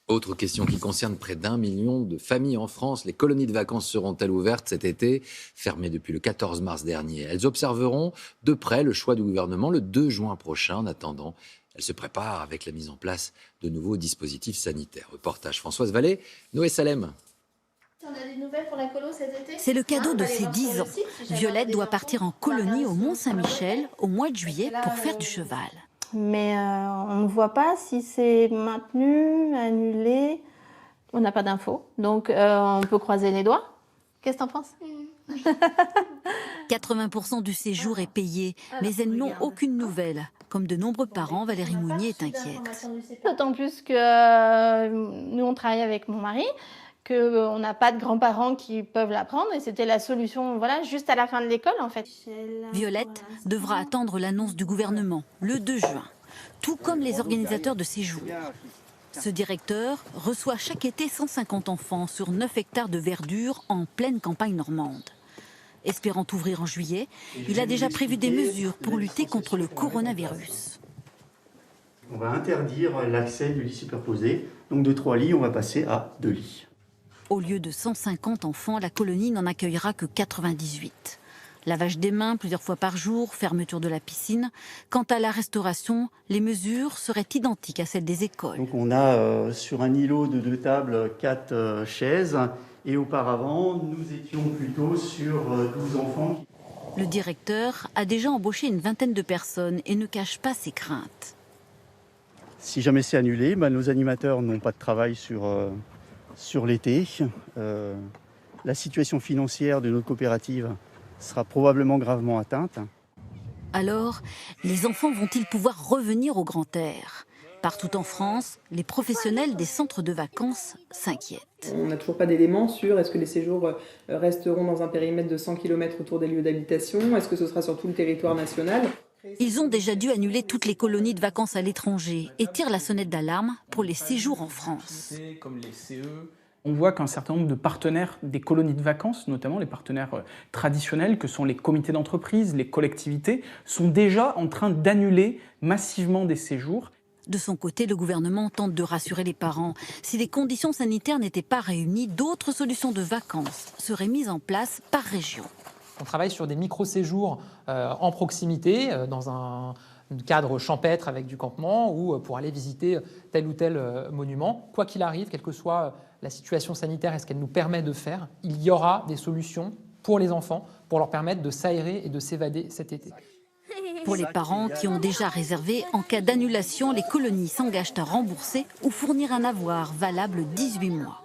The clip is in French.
Autre question qui concerne près d'1 million de familles en France. Les colonies de vacances seront-elles ouvertes cet été? Fermées depuis le 14 mars dernier. Elles observeront de près le choix du gouvernement le 2 juin prochain. En attendant, elles se préparent avec la mise en place de nouveaux dispositifs sanitaires. Reportage Françoise Vallée, Noé Salem. On a des nouvelles pour la colo cet été ? C'est le cadeau de ses 10 ans. Violette doit partir en colonie au Mont-Saint-Michel au mois de juillet pour faire du cheval. Mais on ne voit pas si c'est maintenu, annulé. On n'a pas d'infos, donc on peut croiser les doigts. Qu'est-ce que t'en penses ? 80% du séjour est payé, mais elles n'ont aucune nouvelle. Comme de nombreux parents, Valérie Mounier est inquiète. D'autant plus que nous, on travaille avec mon mari, qu'on n'a pas de grands-parents qui peuvent la prendre, et c'était la solution, voilà, juste à la fin de l'école, en fait. Violette devra attendre l'annonce du gouvernement, le 2 juin, tout comme les organisateurs de séjours. Ce directeur reçoit chaque été 150 enfants sur 9 hectares de verdure en pleine campagne normande. Espérant ouvrir en juillet, il a déjà prévu des mesures pour lutter contre le coronavirus. On va interdire l'accès du lit superposé. Donc de 3 lits, on va passer à 2 lits. Au lieu de 150 enfants, la colonie n'en accueillera que 98. Lavage des mains plusieurs fois par jour, fermeture de la piscine. Quant à la restauration, les mesures seraient identiques à celles des écoles. Donc on a sur un îlot de 2 tables 4 chaises. Et auparavant, nous étions plutôt sur 12 enfants. Le directeur a déjà embauché une vingtaine de personnes et ne cache pas ses craintes. Si jamais c'est annulé, nos animateurs n'ont pas de travail sur l'été. La situation financière de notre coopérative sera probablement gravement atteinte. Alors, les enfants vont-ils pouvoir revenir au grand air ? Partout en France, les professionnels des centres de vacances s'inquiètent. On n'a toujours pas d'éléments sur est-ce que les séjours resteront dans un périmètre de 100 km autour des lieux d'habitation, est-ce que ce sera sur tout le territoire national. Ils ont déjà dû annuler toutes les colonies de vacances à l'étranger et tirent la sonnette d'alarme pour les séjours en France. On voit qu'un certain nombre de partenaires des colonies de vacances, notamment les partenaires traditionnels que sont les comités d'entreprise, les collectivités, sont déjà en train d'annuler massivement des séjours. De son côté, le gouvernement tente de rassurer les parents. Si les conditions sanitaires n'étaient pas réunies, d'autres solutions de vacances seraient mises en place par région. On travaille sur des micro-séjours en proximité, dans un cadre champêtre avec du campement ou pour aller visiter tel ou tel monument. Quoi qu'il arrive, quelle que soit la situation sanitaire et ce qu'elle nous permet de faire, il y aura des solutions pour les enfants pour leur permettre de s'aérer et de s'évader cet été. Pour les parents qui ont déjà réservé, en cas d'annulation, les colonies s'engagent à rembourser ou fournir un avoir valable 18 mois.